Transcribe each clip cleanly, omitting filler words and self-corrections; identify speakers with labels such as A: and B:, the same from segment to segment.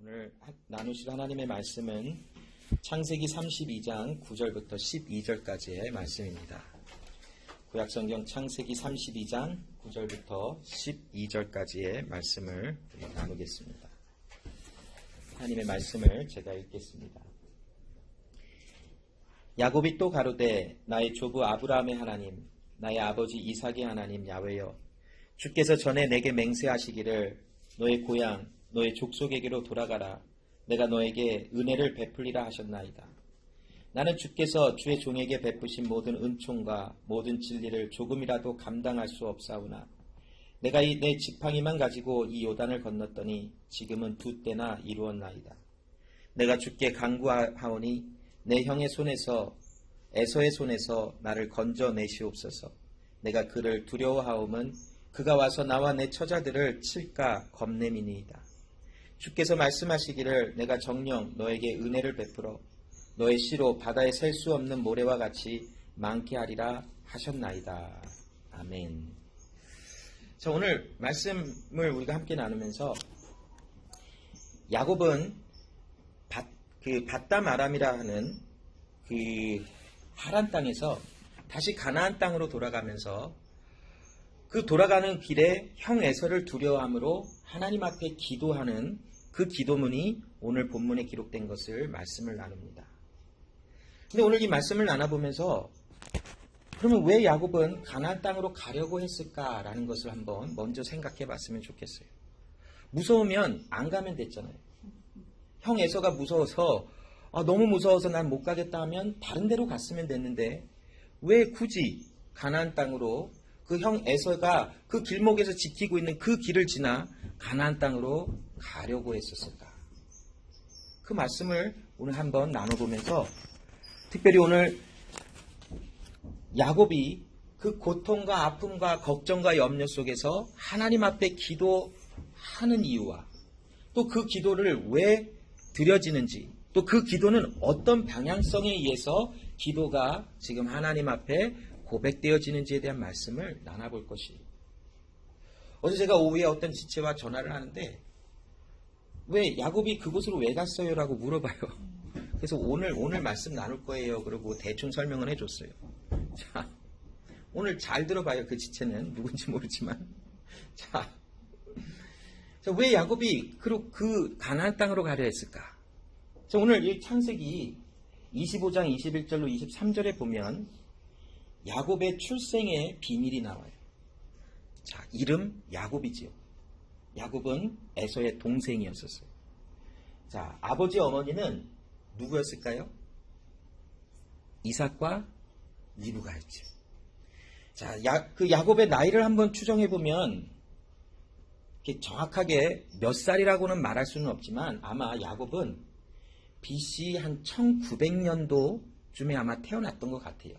A: 오늘 나누실 하나님의 말씀은 창세기 32장 9절부터 12절까지의 말씀입니다. 구약성경 창세기 32장 9절부터 12절까지의 말씀을 나누겠습니다. 하나님의 말씀을 제가 읽겠습니다. 야곱이 또 가로되 나의 조부 아브라함의 하나님, 나의 아버지 이삭의 하나님 야훼여, 주께서 전에 내게 맹세하시기를 너의 고향 너의 족속에게로 돌아가라. 내가 너에게 은혜를 베풀리라 하셨나이다. 나는 주께서 주의 종에게 베푸신 모든 은총과 모든 진리를 조금이라도 감당할 수 없사오나 내가 내 지팡이만 가지고 이 요단을 건넜더니 지금은 두 때나 이루었나이다. 내가 주께 간구하오니 내 형의 손에서 에서의 손에서 나를 건져내시옵소서. 내가 그를 두려워하오면 그가 와서 나와 내 처자들을 칠까 겁냄이니이다. 주께서 말씀하시기를 내가 정녕 너에게 은혜를 베풀어 너의 씨로 바다에 셀 수 없는 모래와 같이 많게 하리라 하셨나이다. 아멘. 자, 오늘 말씀을 우리가 함께 나누면서 야곱은 밧담 아람이라 하는 그 하란 땅에서 다시 가나안 땅으로 돌아가면서 그 돌아가는 길에 형 에서를 두려워함으로 하나님 앞에 기도하는 그 기도문이 오늘 본문에 기록된 것을 말씀을 나눕니다. 근데 오늘 이 말씀을 나눠보면서 그러면 왜 야곱은 가나안 땅으로 가려고 했을까라는 것을 한번 먼저 생각해 봤으면 좋겠어요. 무서우면 안 가면 됐잖아요. 형 에서가 무서워서 너무 무서워서 난 못 가겠다 하면 다른 데로 갔으면 됐는데 왜 굳이 가나안 땅으로 그 형 에서가 그 길목에서 지키고 있는 그 길을 지나 가나안 땅으로 가려고 했었을까? 그 말씀을 오늘 한번 나눠보면서 특별히 오늘 야곱이 그 고통과 아픔과 걱정과 염려 속에서 하나님 앞에 기도하는 이유와 또 그 기도를 왜 드려지는지 또 그 기도는 어떤 방향성에 의해서 기도가 지금 하나님 앞에 고백되어지는지에 대한 말씀을 나눠볼 것이에요. 어제 제가 오후에 어떤 지체와 전화를 하는데 왜 야곱이 그곳으로 왜 갔어요? 라고 물어봐요. 그래서 오늘 말씀 나눌 거예요. 그러고 대충 설명을 해줬어요. 자, 오늘 잘 들어봐요. 그 지체는 누군지 모르지만. 자, 왜 야곱이 그 가나안 땅으로 가려 했을까? 자, 오늘 이 창세기 25장 21절로 23절에 보면 야곱의 출생의 비밀이 나와요. 자, 이름 야곱이지요. 야곱은 에서의 동생이었었어요. 자, 아버지 어머니는 누구였을까요? 이삭과 리브가였죠. 자, 그 야곱의 나이를 한번 추정해 보면 정확하게 몇 살이라고는 말할 수는 없지만 아마 야곱은 BC 한 1900년도쯤에 아마 태어났던 것 같아요.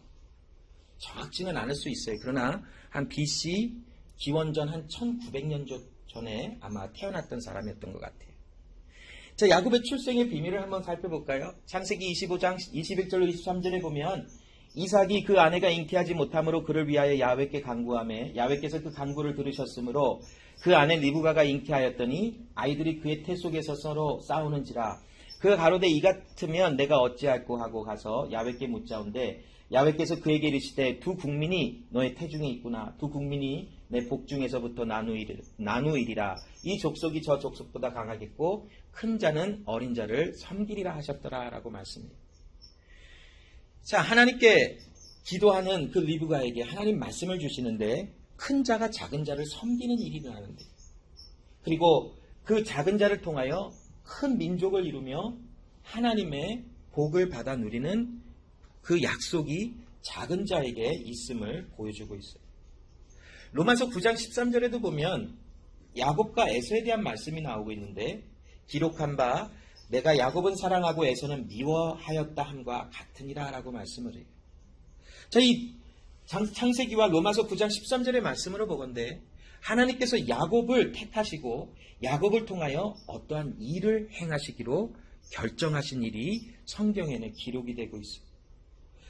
A: 정확지는 않을 수 있어요. 그러나 한 BC 기원전 한 1900년 전에 아마 태어났던 사람이었던 것 같아요. 자, 야곱의 출생의 비밀을 한번 살펴볼까요? 창세기 25장 21절로 23절에 보면 이삭이 그 아내가 잉태하지 못함으로 그를 위하여 야훼께 간구하매 야훼께서 그 간구를 들으셨으므로 그 아내 리브가가 잉태하였더니 아이들이 그의 태 속에서 서로 싸우는지라 그 가로되 이 같으면 내가 어찌할꼬 하고 가서 야훼께 묻자온데 야훼께서 그에게 이르시되 두 국민이 너의 태중에 있구나. 두 국민이 내 복중에서부터 나누이리라. 이 족속이 저 족속보다 강하겠고 큰 자는 어린 자를 섬기리라 하셨더라 라고 말씀해요. 자, 하나님께 기도하는 그 리브가에게 하나님 말씀을 주시는데 큰 자가 작은 자를 섬기는 일이 일어나는데 그리고 그 작은 자를 통하여 큰 민족을 이루며 하나님의 복을 받아 누리는 그 약속이 작은 자에게 있음을 보여주고 있어요. 로마서 9장 13절에도 보면 야곱과 에서에 대한 말씀이 나오고 있는데 기록한 바 내가 야곱은 사랑하고 에서는 미워하였다 함과 같으니라 라고 말씀을 해요. 자, 이 창세기와 로마서 9장 13절의 말씀으로 보건대 하나님께서 야곱을 택하시고 야곱을 통하여 어떠한 일을 행하시기로 결정하신 일이 성경에는 기록이 되고 있어요.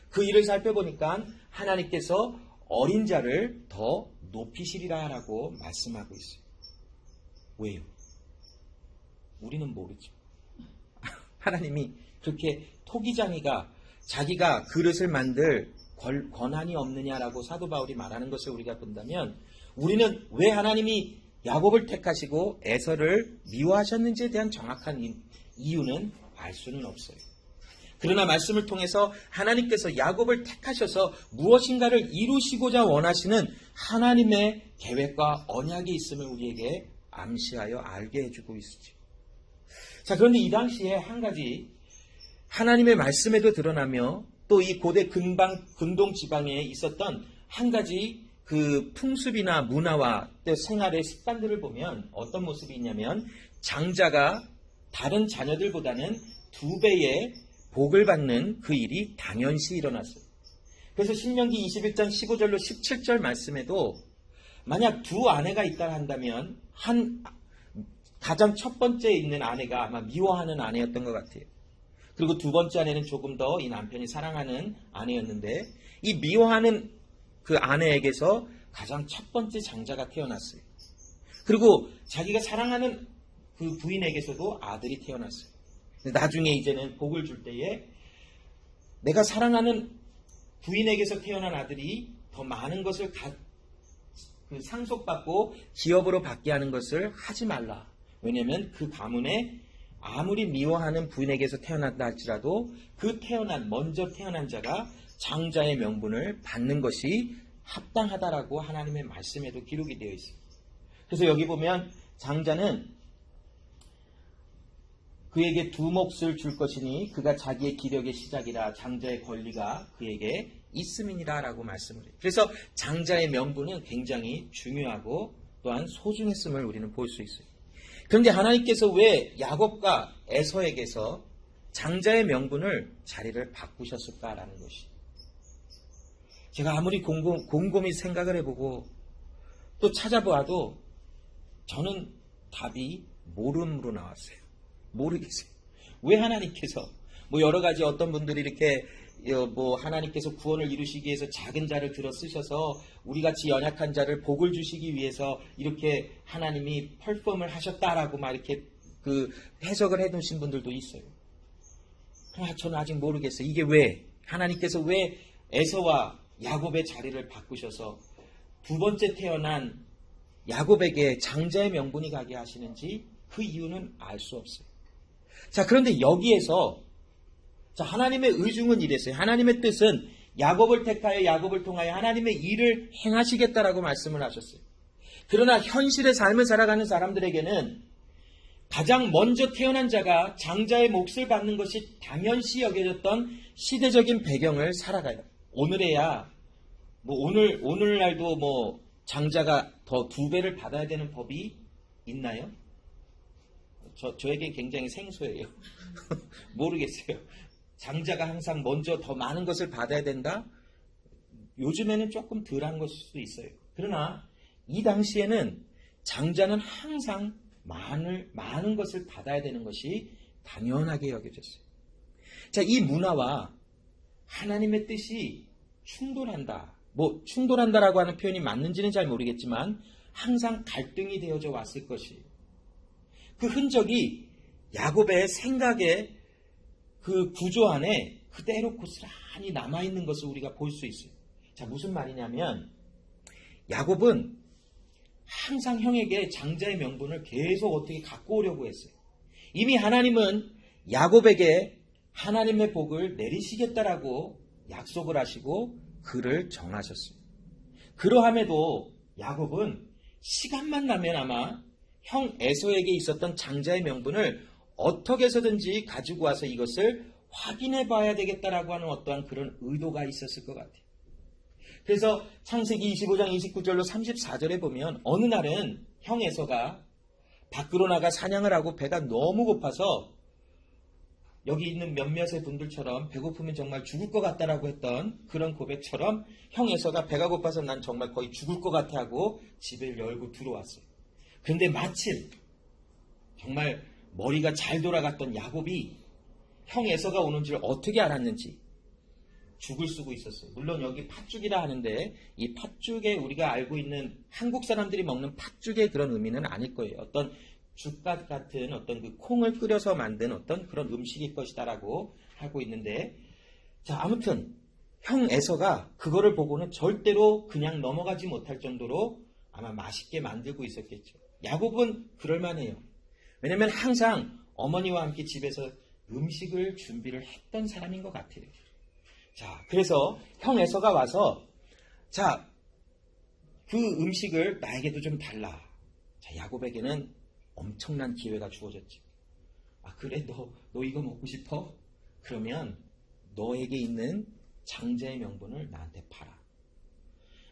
A: 그 일을 살펴보니까 하나님께서 어린 자를 더 높이시리라 라고 말씀하고 있어요. 왜요? 우리는 모르죠. 하나님이 그렇게 토기장이가 자기가 그릇을 만들 권한이 없느냐라고 사도 바울이 말하는 것을 우리가 본다면 우리는 왜 하나님이 야곱을 택하시고 에서를 미워하셨는지에 대한 정확한 이유는 알 수는 없어요. 그러나 말씀을 통해서 하나님께서 야곱을 택하셔서 무엇인가를 이루시고자 원하시는 하나님의 계획과 언약이 있음을 우리에게 암시하여 알게 해주고 있으죠. 자, 그런데 이 당시에 한 가지 하나님의 말씀에도 드러나며 또 이 고대 근동 지방에 있었던 한 가지 그 풍습이나 문화와 또 생활의 습관들을 보면 어떤 모습이 있냐면 장자가 다른 자녀들보다는 2배의 복을 받는 그 일이 당연시 일어났어요. 그래서 신명기 21장 15절로 17절 말씀에도 만약 두 아내가 있다 한다면 가장 첫 번째 있는 아내가 아마 미워하는 아내였던 것 같아요. 그리고 두 번째 아내는 조금 더 이 남편이 사랑하는 아내였는데 이 미워하는 그 아내에게서 가장 첫 번째 장자가 태어났어요. 그리고 자기가 사랑하는 그 부인에게서도 아들이 태어났어요. 나중에 이제는 복을 줄 때에 내가 사랑하는 부인에게서 태어난 아들이 더 많은 것을 상속받고 기업으로 받게 하는 것을 하지 말라. 왜냐하면 그 가문에 아무리 미워하는 부인에게서 태어났다 할지라도 먼저 태어난 자가 장자의 명분을 받는 것이 합당하다라고 하나님의 말씀에도 기록이 되어 있습니다. 그래서 여기 보면 장자는 그에게 2몫을 줄 것이니 그가 자기의 기력의 시작이라 장자의 권리가 그에게 있음이니라 라고 말씀을 해요. 그래서 장자의 명분은 굉장히 중요하고 또한 소중했음을 우리는 볼 수 있어요. 그런데 하나님께서 왜 야곱과 에서에게서 장자의 명분을 자리를 바꾸셨을까라는 것이 제가 아무리 곰곰이 생각을 해보고 또 찾아보아도 저는 답이 모름으로 나왔어요. 모르겠어요. 왜 하나님께서 여러 가지 어떤 분들이 이렇게 하나님께서 구원을 이루시기 위해서 작은 자를 들어 쓰셔서 우리같이 연약한 자를 복을 주시기 위해서 이렇게 하나님이 펄펌을 하셨다라고 막 이렇게 해석을 해두신 분들도 있어요. 그러나 저는 아직 모르겠어요. 이게 왜 하나님께서 왜 에서와 야곱의 자리를 바꾸셔서 두 번째 태어난 야곱에게 장자의 명분이 가게 하시는지 그 이유는 알 수 없어요. 자, 그런데 여기에서 하나님의 의중은 이랬어요. 하나님의 뜻은 야곱을 택하여 야곱을 통하여 하나님의 일을 행하시겠다라고 말씀을 하셨어요. 그러나 현실의 삶을 살아가는 사람들에게는 가장 먼저 태어난 자가 장자의 몫을 받는 것이 당연시 여겨졌던 시대적인 배경을 살아가요. 오늘에야 오늘날도 장자가 더 2배를 받아야 되는 법이 있나요? 저에게 굉장히 생소해요. 모르겠어요. 장자가 항상 먼저 더 많은 것을 받아야 된다? 요즘에는 조금 덜한 것일 수도 있어요. 그러나 이 당시에는 장자는 항상 많은 것을 받아야 되는 것이 당연하게 여겨졌어요. 자, 이 문화와 하나님의 뜻이 충돌한다라고 하는 표현이 맞는지는 잘 모르겠지만 항상 갈등이 되어져 왔을 것이에요. 그 흔적이 야곱의 생각의 그 구조 안에 그대로 고스란히 남아있는 것을 우리가 볼 수 있어요. 자, 무슨 말이냐면 야곱은 항상 형에게 장자의 명분을 계속 어떻게 갖고 오려고 했어요. 이미 하나님은 야곱에게 하나님의 복을 내리시겠다라고 약속을 하시고 그를 정하셨어요. 그러함에도 야곱은 시간만 나면 아마 형 에서에게 있었던 장자의 명분을 어떻게 해서든지 가지고 와서 이것을 확인해 봐야 되겠다라고 하는 어떠한 그런 의도가 있었을 것 같아요. 그래서 창세기 25장 29절로 34절에 보면 어느 날은 형 에서가 밖으로 나가 사냥을 하고 배가 너무 고파서 여기 있는 몇몇의 분들처럼 배고프면 정말 죽을 것 같다라고 했던 그런 고백처럼 형 에서가 배가 고파서 난 정말 거의 죽을 것 같아 하고 집을 열고 들어왔어요. 그런데 마침 정말 머리가 잘 돌아갔던 야곱이 형 에서가 오는 줄 어떻게 알았는지 죽을 쓰고 있었어요. 물론 여기 팥죽이라 하는데 이 팥죽에 우리가 알고 있는 한국 사람들이 먹는 팥죽의 그런 의미는 아닐 거예요. 어떤 죽과 같은 어떤 그 콩을 끓여서 만든 어떤 그런 음식일 것이다라고 하고 있는데, 자, 아무튼 형 에서가 그거를 보고는 절대로 그냥 넘어가지 못할 정도로 아마 맛있게 만들고 있었겠죠. 야곱은 그럴만해요. 왜냐면 항상 어머니와 함께 집에서 음식을 준비를 했던 사람인 것 같아요. 자, 그래서 형 에서가 와서, 자, 그 음식을 나에게도 좀 달라. 자, 야곱에게는 엄청난 기회가 주어졌죠. 아, 그래? 너 이거 먹고 싶어? 그러면 너에게 있는 장자의 명분을 나한테 팔아.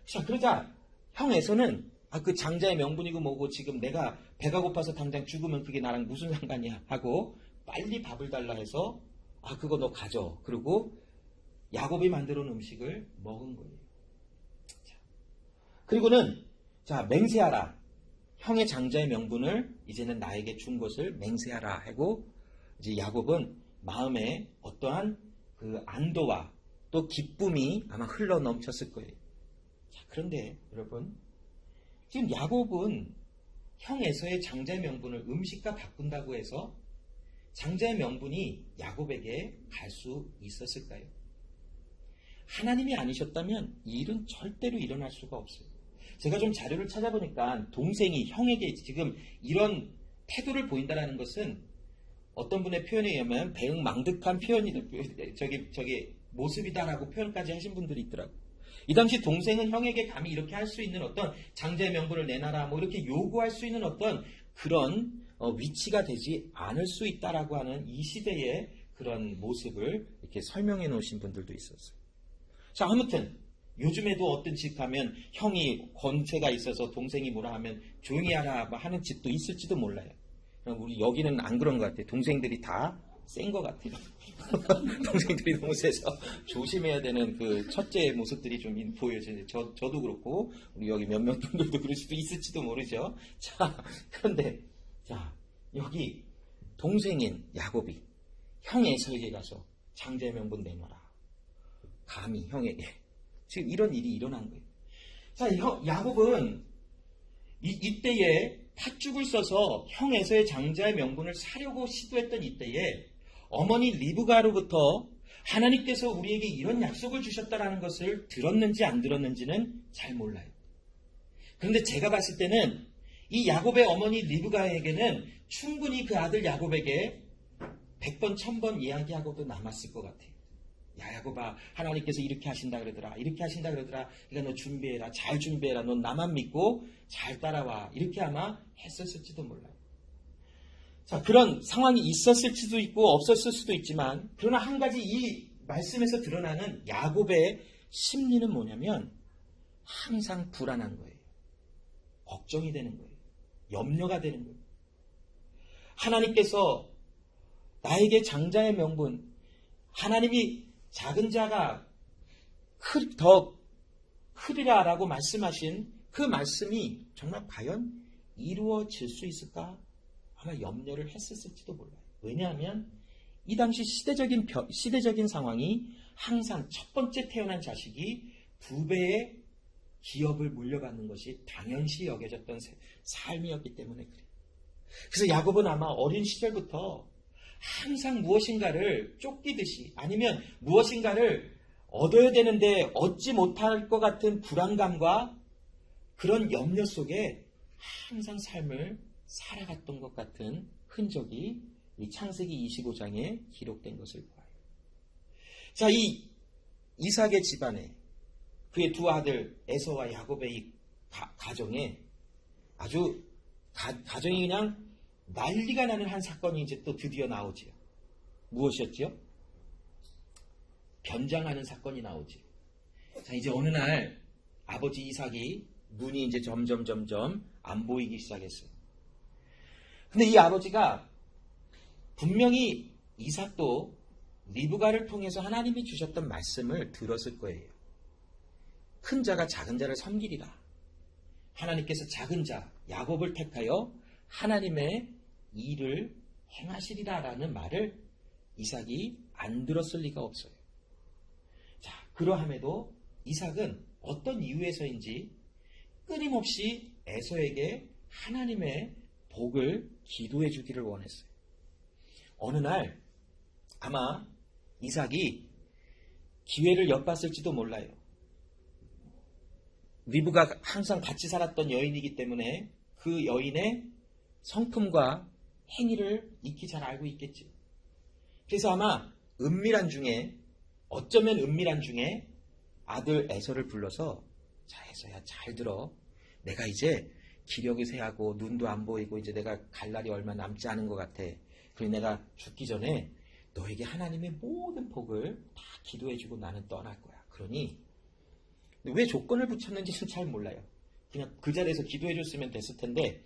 A: 자, 그러자 형 에서는 그 장자의 명분이고 뭐고 지금 내가 배가 고파서 당장 죽으면 그게 나랑 무슨 상관이야 하고 빨리 밥을 달라 해서 그거 너 가져. 그리고 야곱이 만들어 놓은 음식을 먹은 거예요. 자, 그리고는 자, 맹세하라. 형의 장자의 명분을 이제는 나에게 준 것을 맹세하라 하고 이제 야곱은 마음에 어떠한 그 안도와 또 기쁨이 아마 흘러 넘쳤을 거예요. 자, 그런데 여러분, 지금 야곱은 형 에서의 장자의 명분을 음식과 바꾼다고 해서 장자의 명분이 야곱에게 갈 수 있었을까요? 하나님이 아니셨다면 이 일은 절대로 일어날 수가 없어요. 제가 좀 자료를 찾아보니까 동생이 형에게 지금 이런 태도를 보인다는 것은 어떤 분의 표현에 의하면 배응망득한 저기 모습이다라고 표현까지 하신 분들이 있더라고요. 이 당시 동생은 형에게 감히 이렇게 할 수 있는 어떤 장자의 명분을 내놔라 뭐 이렇게 요구할 수 있는 어떤 그런 위치가 되지 않을 수 있다라고 하는 이 시대의 그런 모습을 이렇게 설명해 놓으신 분들도 있었어요. 자, 아무튼 요즘에도 어떤 집 가면 형이 권세가 있어서 동생이 뭐라 하면 조용히 하라 하는 집도 있을지도 몰라요. 우리 여기는 안 그런 것 같아요. 동생들이 다 센 것 같아요. 동생들이 너무 세서 조심해야 되는 그 첫째 모습들이 좀 보여져요. 저도 그렇고 우리 여기 몇몇 분들도 그럴 수도 있을지도 모르죠. 자, 그런데 자, 여기 동생인 야곱이 형 에서에게 가서 장자의 명분 내놔라. 감히 형에게. 지금 이런 일이 일어난 거예요. 자, 야곱은 이때에 팥죽을 써서 형 에서의 장자의 명분을 사려고 시도했던 이때에 어머니 리브가로부터 하나님께서 우리에게 이런 약속을 주셨다라는 것을 들었는지 안 들었는지는 잘 몰라요. 그런데 제가 봤을 때는 이 야곱의 어머니 리브가에게는 충분히 그 아들 야곱에게 100번, 1000번 이야기하고도 남았을 것 같아요. 야, 야곱아, 하나님께서 이렇게 하신다 그러더라. 이렇게 하신다 그러더라. 그러니까 너 준비해라. 잘 준비해라. 넌 나만 믿고 잘 따라와. 이렇게 아마 했었을지도 몰라요. 자, 그런 상황이 있었을 수도 있고 없었을 수도 있지만 그러나 한 가지 이 말씀에서 드러나는 야곱의 심리는 뭐냐면 항상 불안한 거예요. 걱정이 되는 거예요. 염려가 되는 거예요. 하나님께서 나에게 장자의 명분, 하나님이 작은 자가 더 크리라라고 말씀하신 그 말씀이 정말 과연 이루어질 수 있을까? 아마 염려를 했었을지도 몰라요. 왜냐하면 이 당시 시대적인 상황이 항상 첫 번째 태어난 자식이 2배의 기업을 물려받는 것이 당연시 여겨졌던 삶이었기 때문에 그래요. 그래서 야곱은 아마 어린 시절부터 항상 무엇인가를 쫓기듯이 아니면 무엇인가를 얻어야 되는데 얻지 못할 것 같은 불안감과 그런 염려 속에 항상 삶을 살아갔던 것 같은 흔적이 이 창세기 25장에 기록된 것을 보아요. 자, 이 이삭의 집안에 그의 두 아들 에서와 야곱의 이 가정에 아주 가정이 그냥 난리가 나는 한 사건이 이제 또 드디어 나오지요. 무엇이었지요? 변장하는 사건이 나오지요. 자, 이제 어느 날 아버지 이삭이 눈이 이제 점점 안 보이기 시작했어요. 근데 이 아버지가 분명히 이삭도 리브가를 통해서 하나님이 주셨던 말씀을 들었을 거예요. 큰 자가 작은 자를 섬기리라. 하나님께서 작은 자 야곱을 택하여 하나님의 일을 행하시리라라는 말을 이삭이 안 들었을 리가 없어요. 자, 그러함에도 이삭은 어떤 이유에서인지 끊임없이 에서에게 하나님의 복을 기도해 주기를 원했어요. 어느 날 아마 이삭이 기회를 엿봤을지도 몰라요. 리브가 항상 같이 살았던 여인이기 때문에 그 여인의 성품과 행위를 익히 잘 알고 있겠죠. 그래서 아마 어쩌면 은밀한 중에 아들 에서를 불러서 자, 에서야 잘 들어. 내가 이제 기력이 쇠하고 눈도 안 보이고 이제 내가 갈 날이 얼마 남지 않은 것 같아. 그래서 내가 죽기 전에 너에게 하나님의 모든 복을 다 기도해주고 나는 떠날 거야. 그러니 왜 조건을 붙였는지는 잘 몰라요. 그냥 그 자리에서 기도해줬으면 됐을 텐데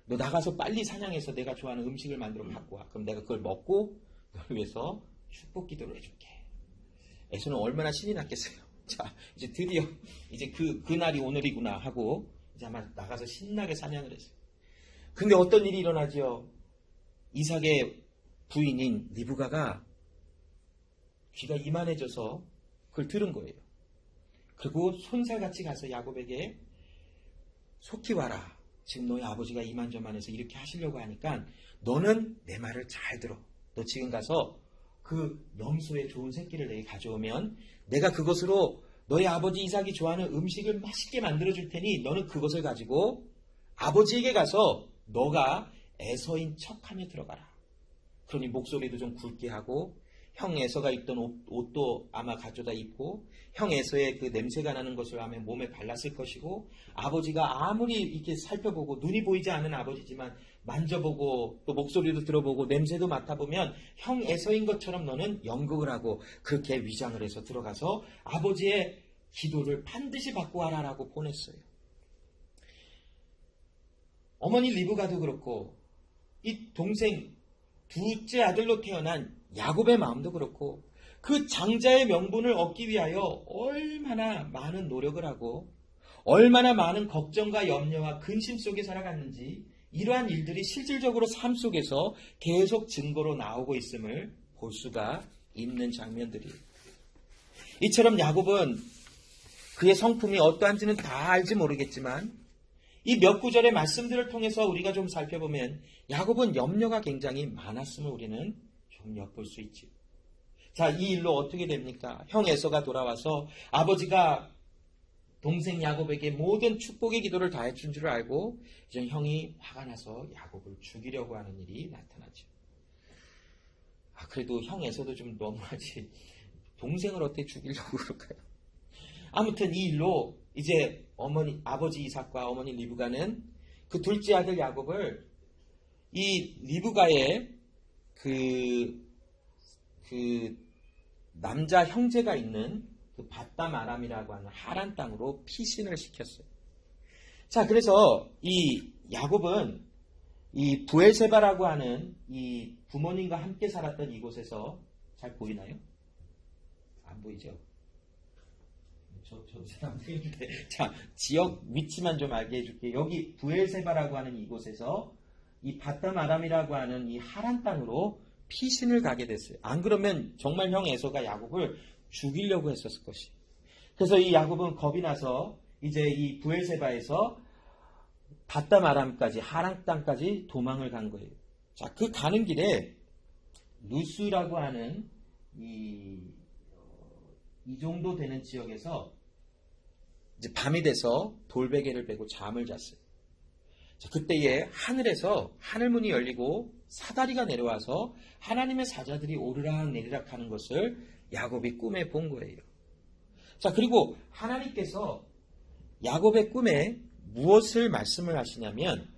A: 너 나가서 빨리 사냥해서 내가 좋아하는 음식을 만들어 갖고 와. 그럼 내가 그걸 먹고 너를 위해서 축복 기도를 해줄게. 에서는 얼마나 신이 났겠어요. 자, 이제 드디어 이제 그 날이 오늘이구나 하고 이제 아마 나가서 신나게 사냥을 했어요. 근데 어떤 일이 일어나죠? 이삭의 부인인 리브가가 귀가 이만해져서 그걸 들은 거예요. 그리고 손살같이 가서 야곱에게 속히 와라. 지금 너희 아버지가 이만저만해서 이렇게 하시려고 하니까 너는 내 말을 잘 들어. 너 지금 가서 그 염소의 좋은 새끼를 내게 가져오면 내가 그것으로 너희 아버지 이삭이 좋아하는 음식을 맛있게 만들어줄 테니 너는 그것을 가지고 아버지에게 가서 너가 에서인 척하며 들어가라. 그러니 목소리도 좀 굵게 하고 형 에서가 입던 옷도 아마 가져다 입고 형 에서의 그 냄새가 나는 것을 아마 몸에 발랐을 것이고 아버지가 아무리 이렇게 살펴보고 눈이 보이지 않는 아버지지만 만져보고 또 목소리도 들어보고 냄새도 맡아보면 형 에서인 것처럼 너는 연극을 하고 그렇게 위장을 해서 들어가서 아버지의 기도를 반드시 받고 와라라고 보냈어요. 어머니 리브가도 그렇고 이 동생 둘째 아들로 태어난 야곱의 마음도 그렇고 그 장자의 명분을 얻기 위하여 얼마나 많은 노력을 하고 얼마나 많은 걱정과 염려와 근심 속에 살아갔는지 이러한 일들이 실질적으로 삶 속에서 계속 증거로 나오고 있음을 볼 수가 있는 장면들이에요. 이처럼 야곱은 그의 성품이 어떠한지는 다 알지 모르겠지만 이 몇 구절의 말씀들을 통해서 우리가 좀 살펴보면 야곱은 염려가 굉장히 많았음을 우리는 좀 엿볼 수 있지. 자, 이 일로 어떻게 됩니까? 형 에서가 돌아와서 아버지가 동생 야곱에게 모든 축복의 기도를 다 해준 줄 알고 이제 형이 화가 나서 야곱을 죽이려고 하는 일이 나타나죠. 그래도 형 에서도 좀 너무하지. 동생을 어떻게 죽이려고 그럴까요? 아무튼 이 일로 이제 아버지 이삭과 어머니 리브가는 그 둘째 아들 야곱을 이 리브가의 그 남자 형제가 있는 그 바담 아람이라고 하는 하란 땅으로 피신을 시켰어요. 자, 그래서 이 야곱은 이 부엘세바라고 하는 이 부모님과 함께 살았던 이곳에서 잘 보이나요? 안 보이죠? 저도 잘 안 보이는데. 자, 지역 위치만 좀 알게 해줄게요. 여기 부엘세바라고 하는 이곳에서 이 바담 아람이라고 하는 이 하란 땅으로 피신을 가게 됐어요. 안 그러면 정말 형 에서가 야곱을 죽이려고 했었을 것이. 그래서 이 야곱은 겁이 나서 이제 이 부엘세바에서 바담 아람까지 하란 땅까지 도망을 간 거예요. 자, 그 가는 길에 루스라고 하는 이 정도 되는 지역에서 이제 밤이 돼서 돌베개를 베고 잠을 잤어요. 자, 그때에 하늘에서 하늘문이 열리고 사다리가 내려와서 하나님의 사자들이 오르락 내리락 하는 것을 야곱이 꿈에 본 거예요. 자, 그리고 하나님께서 야곱의 꿈에 무엇을 말씀을 하시냐면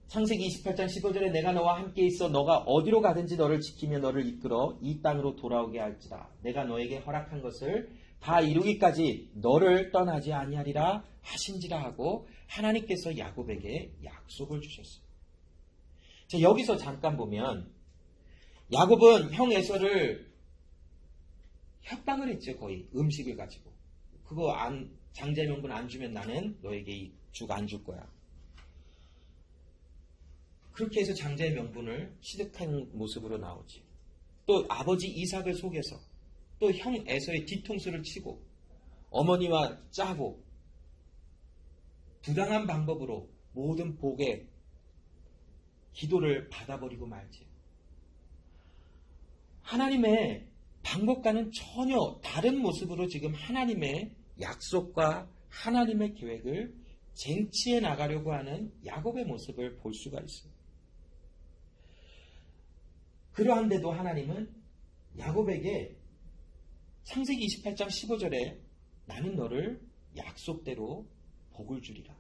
A: 창세기 28장 15절에 내가 너와 함께 있어 너가 어디로 가든지 너를 지키며 너를 이끌어 이 땅으로 돌아오게 할지라. 내가 너에게 허락한 것을 다 이루기까지 너를 떠나지 아니하리라 하신지라 하고 하나님께서 야곱에게 약속을 주셨어요. 자, 여기서 잠깐 보면 야곱은 형 에서를 협박을 했죠. 거의 음식을 가지고. 그거 장자의 명분 안 주면 나는 너에게 이 죽 안 줄 거야. 그렇게 해서 장자의 명분을 취득한 모습으로 나오지. 또 아버지 이삭을 속여서 또 형 에서의 뒤통수를 치고 어머니와 짜고 부당한 방법으로 모든 복의 기도를 받아버리고 말지. 하나님의 방법과는 전혀 다른 모습으로 지금 하나님의 약속과 하나님의 계획을 쟁취해 나가려고 하는 야곱의 모습을 볼 수가 있어요. 그러한데도 하나님은 야곱에게 창세기 28장 15절에 나는 너를 약속대로 복을 주리라.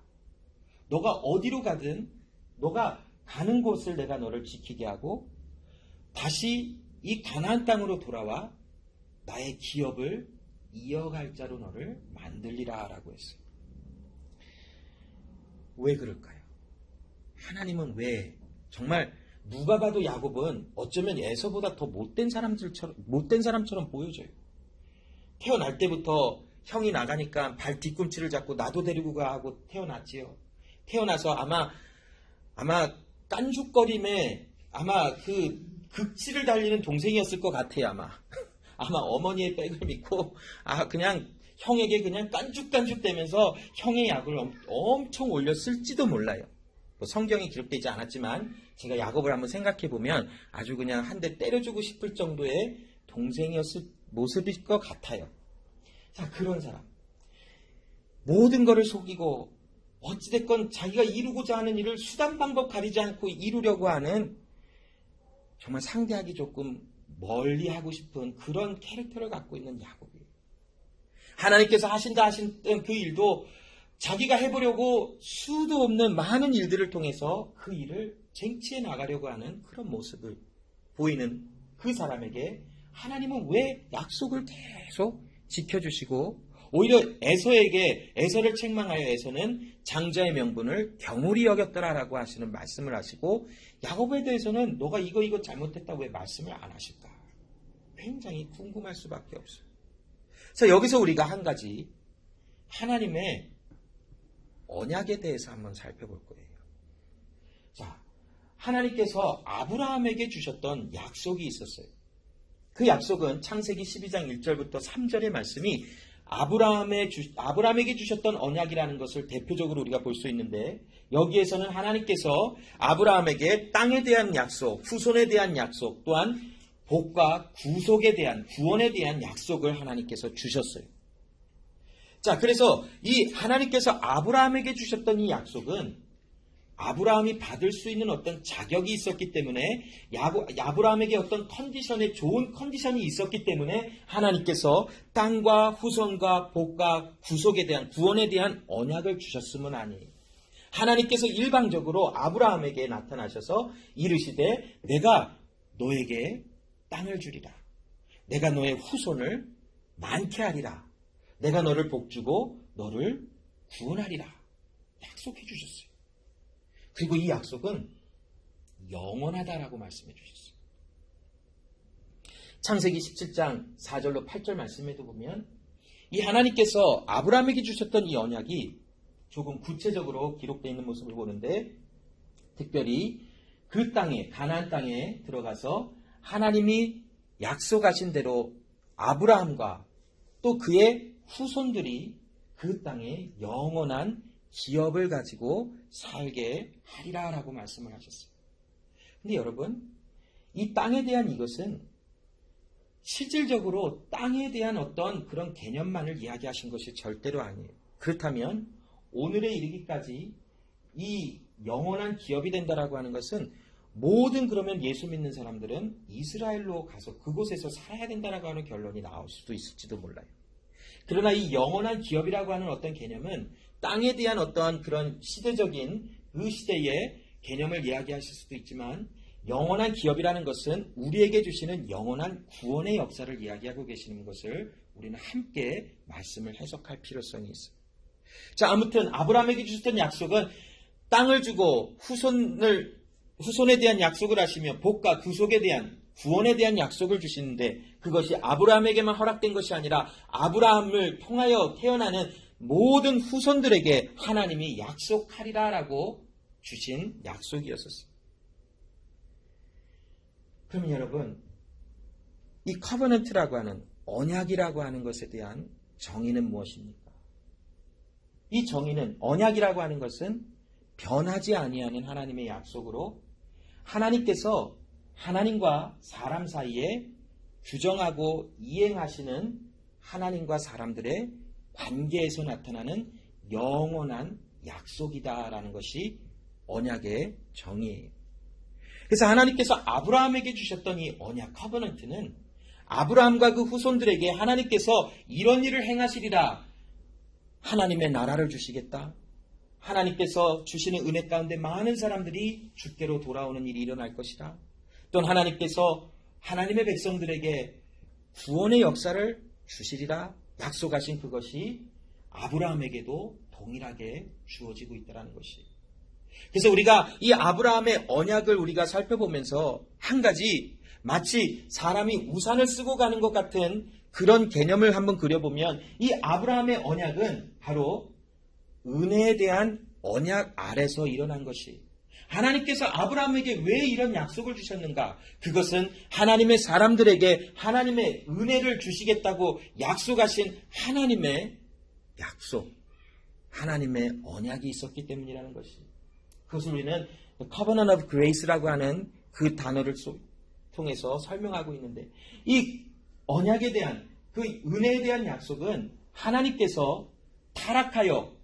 A: 너가 어디로 가든 너가 가는 곳을 내가 너를 지키게 하고 다시 이 가나안 땅으로 돌아와 나의 기업을 이어갈 자로 너를 만들리라 라고 했어요. 왜 그럴까요? 하나님은 왜 정말 누가 봐도 야곱은 어쩌면 에서보다 더 못된 사람처럼 보여져요. 태어날 때부터 형이 나가니까 발 뒤꿈치를 잡고 나도 데리고 가 하고 태어났지요. 태어나서 아마 깐죽거림에 아마 그 극치를 달리는 동생이었을 것 같아요. 아마 어머니의 백을 믿고 그냥 형에게 그냥 깐죽깐죽대면서 형의 약을 엄청 올렸을지도 몰라요. 뭐 성경에 기록되지 않았지만 제가 야곱을 한번 생각해 보면 아주 그냥 한 대 때려주고 싶을 정도의 동생이었을 모습일 것 같아요. 자, 그런 사람. 모든 것을 속이고 어찌됐건 자기가 이루고자 하는 일을 수단 방법 가리지 않고 이루려고 하는 정말 상대하기 조금 멀리 하고 싶은 그런 캐릭터를 갖고 있는 야곱이에요. 하나님께서 하신다 하신 그 일도 자기가 해보려고 수도 없는 많은 일들을 통해서 그 일을 쟁취해 나가려고 하는 그런 모습을 보이는 그 사람에게 하나님은 왜 약속을 계속 지켜주시고 오히려 에서를 책망하여 에서는 장자의 명분을 경홀히 여겼더라라고 하시는 말씀을 하시고 야곱에 대해서는 너가 이거 잘못했다고 왜 말씀을 안 하실까? 굉장히 궁금할 수밖에 없어요. 자, 여기서 우리가 한 가지 하나님의 언약에 대해서 한번 살펴볼 거예요. 자, 하나님께서 아브라함에게 주셨던 약속이 있었어요. 그 약속은 창세기 12장 1절부터 3절의 말씀이 아브라함에게 주셨던 언약이라는 것을 대표적으로 우리가 볼 수 있는데 여기에서는 하나님께서 아브라함에게 땅에 대한 약속, 후손에 대한 약속, 또한 복과 구원에 대한 약속을 하나님께서 주셨어요. 자, 그래서 이 하나님께서 아브라함에게 주셨던 이 약속은 아브라함이 받을 수 있는 어떤 자격이 있었기 때문에 아브라함에게 어떤 좋은 컨디션이 있었기 때문에 하나님께서 땅과 후손과 복과 구원에 대한 언약을 주셨음은 아니에요. 하나님께서 일방적으로 아브라함에게 나타나셔서 이르시되 내가 너에게 땅을 주리라. 내가 너의 후손을 많게 하리라. 내가 너를 복주고 너를 구원하리라. 약속해 주셨어요. 그리고 이 약속은 영원하다라고 말씀해 주셨어요. 창세기 17장 4절로 8절 말씀에도 보면 이 하나님께서 아브라함에게 주셨던 이 언약이 조금 구체적으로 기록되어 있는 모습을 보는데 특별히 그 땅에 가나안 땅에 들어가서 하나님이 약속하신 대로 아브라함과 또 그의 후손들이 그 땅에 영원한 기업을 가지고 살게 하리라 라고 말씀을 하셨어요. 근데 여러분, 이 땅에 대한 이것은 실질적으로 땅에 대한 어떤 그런 개념만을 이야기하신 것이 절대로 아니에요. 그렇다면 오늘에 이르기까지 이 영원한 기업이 된다라고 하는 것은 모든 그러면 예수 믿는 사람들은 이스라엘로 가서 그곳에서 살아야 된다라고 하는 결론이 나올 수도 있을지도 몰라요. 그러나 이 영원한 기업이라고 하는 어떤 개념은 땅에 대한 어떤 그런 시대적인 그 시대의 개념을 이야기하실 수도 있지만 영원한 기업이라는 것은 우리에게 주시는 영원한 구원의 역사를 이야기하고 계시는 것을 우리는 함께 말씀을 해석할 필요성이 있어요. 자, 아무튼 아브라함에게 주셨던 약속은 땅을 주고 후손에 대한 약속을 하시며 복과 구원에 대한 약속을 주시는데 그것이 아브라함에게만 허락된 것이 아니라 아브라함을 통하여 태어나는 모든 후손들에게 하나님이 약속하리라라고 주신 약속이었었어요. 그러면 여러분, 이 커버넌트라고 하는 언약이라고 하는 것에 대한 정의는 무엇입니까? 이 정의는 언약이라고 하는 것은 변하지 아니하는 하나님의 약속으로 하나님께서 하나님과 사람 사이에 규정하고 이행하시는 하나님과 사람들의 관계에서 나타나는 영원한 약속이다라는 것이 언약의 정의예요. 그래서 하나님께서 아브라함에게 주셨던 이 언약 커버넌트는 아브라함과 그 후손들에게 하나님께서 이런 일을 행하시리라, 하나님의 나라를 주시겠다, 하나님께서 주시는 은혜 가운데 많은 사람들이 주께로 돌아오는 일이 일어날 것이다, 또는 하나님께서 하나님의 백성들에게 구원의 역사를 주시리라 약속하신 그것이 아브라함에게도 동일하게 주어지고 있다는 것이. 그래서 우리가 이 아브라함의 언약을 우리가 살펴보면서 한 가지, 마치 사람이 우산을 쓰고 가는 것 같은 그런 개념을 한번 그려보면, 이 아브라함의 언약은 바로 은혜에 대한 언약 아래서 일어난 것이, 하나님께서 아브라함에게 왜 이런 약속을 주셨는가? 그것은 하나님의 사람들에게 하나님의 은혜를 주시겠다고 약속하신 하나님의 약속, 하나님의 언약이 있었기 때문이라는 것이. 그것을 우리는 Covenant of Grace라고 하는 그 단어를 통해서 설명하고 있는데, 이 언약에 대한, 그 은혜에 대한 약속은 하나님께서 타락하여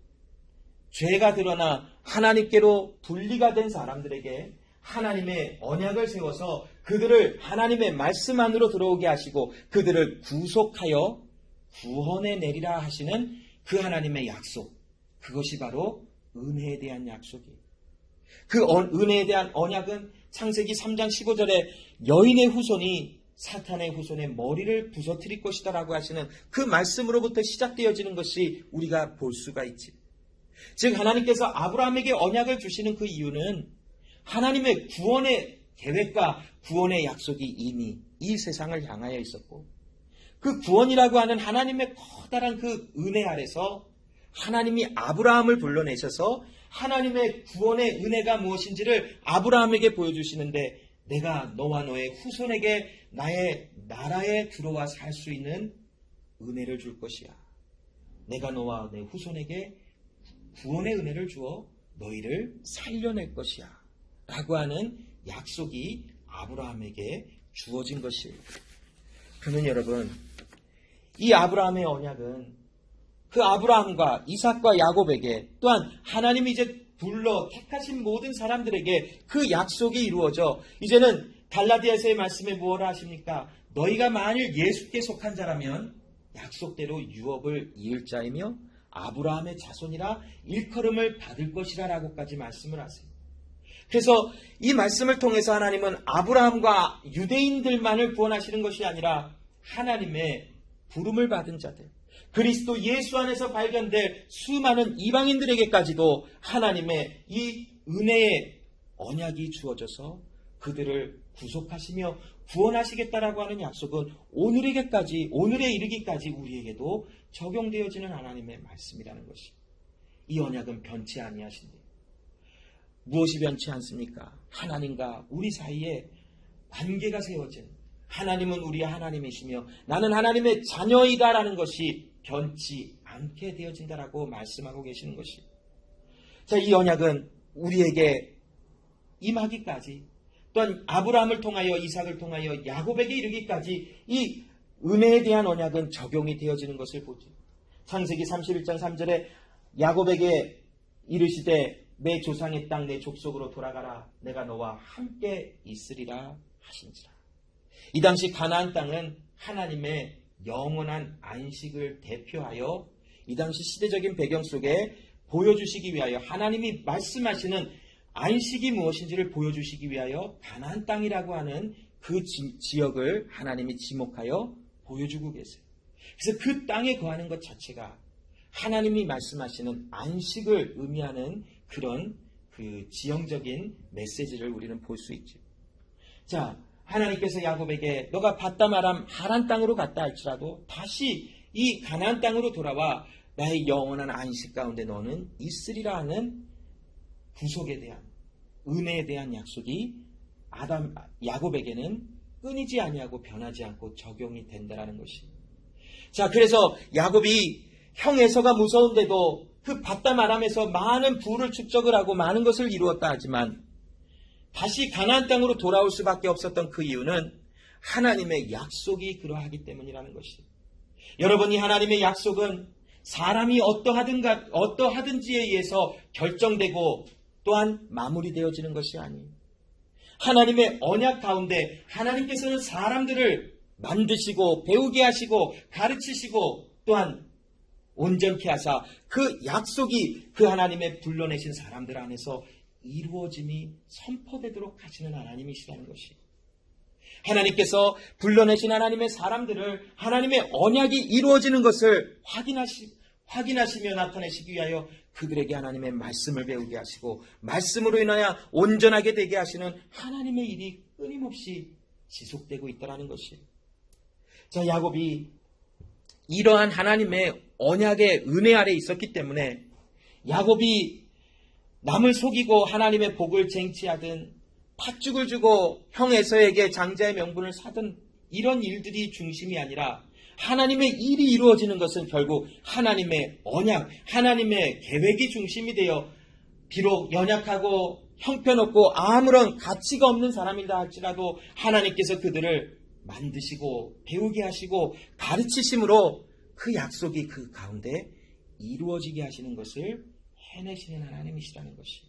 A: 죄가 드러나 하나님께로 분리가 된 사람들에게 하나님의 언약을 세워서 그들을 하나님의 말씀 안으로 들어오게 하시고 그들을 구속하여 구원해 내리라 하시는 그 하나님의 약속, 그것이 바로 은혜에 대한 약속이에요. 그 은혜에 대한 언약은 창세기 3장 15절에 여인의 후손이 사탄의 후손의 머리를 부서뜨릴 것이다 라고 하시는 그 말씀으로부터 시작되어지는 것이 우리가 볼 수가 있지. 즉 하나님께서 아브라함에게 언약을 주시는 그 이유는 하나님의 구원의 계획과 구원의 약속이 이미 이 세상을 향하여 있었고, 그 구원이라고 하는 하나님의 커다란 그 은혜 아래서 하나님이 아브라함을 불러내셔서 하나님의 구원의 은혜가 무엇인지를 아브라함에게 보여주시는데, 내가 너와 너의 후손에게 나의 나라에 들어와 살 수 있는 은혜를 줄 것이야. 내가 너와 내 후손에게 구원의 은혜를 주어 너희를 살려낼 것이야 라고 하는 약속이 아브라함에게 주어진 것이에요. 그러면 여러분, 이 아브라함의 언약은 그 아브라함과 이삭과 야곱에게, 또한 하나님이 이제 불러 택하신 모든 사람들에게 그 약속이 이루어져, 이제는 갈라디아서의 말씀에 무엇을 하십니까? 너희가 만일 예수께 속한 자라면 약속대로 유업을 이을 자이며 아브라함의 자손이라 일컬음을 받을 것이라 라고까지 말씀을 하세요. 그래서 이 말씀을 통해서 하나님은 아브라함과 유대인들만을 구원하시는 것이 아니라 하나님의 부름을 받은 자들, 그리스도 예수 안에서 발견될 수많은 이방인들에게까지도 하나님의 이 은혜의 언약이 주어져서 그들을 구속하시며 구원하시겠다라고 하는 약속은 오늘에게까지, 오늘에 이르기까지 우리에게도 적용되어지는 하나님의 말씀이라는 것이. 이 언약은 변치 아니하신데 무엇이 변치 않습니까? 하나님과 우리 사이에 관계가 세워진, 하나님은 우리의 하나님이시며 나는 하나님의 자녀이다라는 것이 변치 않게 되어진다라고 말씀하고 계시는 것이. 자, 이 언약은 우리에게 임하기까지, 또한 아브라함을 통하여 이삭을 통하여 야곱에게 이르기까지 이 은혜에 대한 언약은 적용이 되어지는 것을 보죠. 창세기 31장 3절에 야곱에게 이르시되 내 조상의 땅 내 족속으로 돌아가라, 내가 너와 함께 있으리라 하신지라. 이 당시 가나안 땅은 하나님의 영원한 안식을 대표하여 이 당시 시대적인 배경 속에 보여주시기 위하여, 하나님이 말씀하시는 안식이 무엇인지를 보여주시기 위하여 가나안 땅이라고 하는 그 지역을 하나님이 지목하여 보여주고 계세요. 그래서 그 땅에 거하는 것 자체가 하나님이 말씀하시는 안식을 의미하는 그런 그 지형적인 메시지를 우리는 볼 수 있죠. 자, 하나님께서 야곱에게 너가 바담 아람 하란 땅으로 갔다 할지라도 다시 이 가나안 땅으로 돌아와 나의 영원한 안식 가운데 너는 있으리라 하는 구속에 대한, 은혜에 대한 약속이 야곱에게는 끊이지 아니하고 변하지 않고 적용이 된다라는 것이. 자, 그래서 야곱이 형 에서가 무서운데도 그 바담 아람에서 많은 부를 축적을 하고 많은 것을 이루었다 하지만 다시 가나안 땅으로 돌아올 수밖에 없었던 그 이유는 하나님의 약속이 그러하기 때문이라는 것이. 여러분, 이 하나님의 약속은 사람이 어떠하든지에 의해서 결정되고 또한 마무리되어지는 것이 아니에요. 하나님의 언약 가운데 하나님께서는 사람들을 만드시고 배우게 하시고 가르치시고 또한 온전케 하사 그 약속이 그 하나님의 불러내신 사람들 안에서 이루어짐이 선포되도록 하시는 하나님이시라는 것이. 하나님께서 불러내신 하나님의 사람들을 하나님의 언약이 이루어지는 것을 확인하시며 나타내시기 위하여 그들에게 하나님의 말씀을 배우게 하시고 말씀으로 인하여 온전하게 되게 하시는 하나님의 일이 끊임없이 지속되고 있다는 것이. 자, 야곱이 이러한 하나님의 언약의 은혜 아래 있었기 때문에 야곱이 남을 속이고 하나님의 복을 쟁취하든 팥죽을 주고 형 에서에게 장자의 명분을 사든 이런 일들이 중심이 아니라 하나님의 일이 이루어지는 것은 결국 하나님의 언약, 하나님의 계획이 중심이 되어 비록 연약하고 형편없고 아무런 가치가 없는 사람이다 할지라도 하나님께서 그들을 만드시고 배우게 하시고 가르치심으로 그 약속이 그 가운데 이루어지게 하시는 것을 해내시는 하나님이시라는 것이.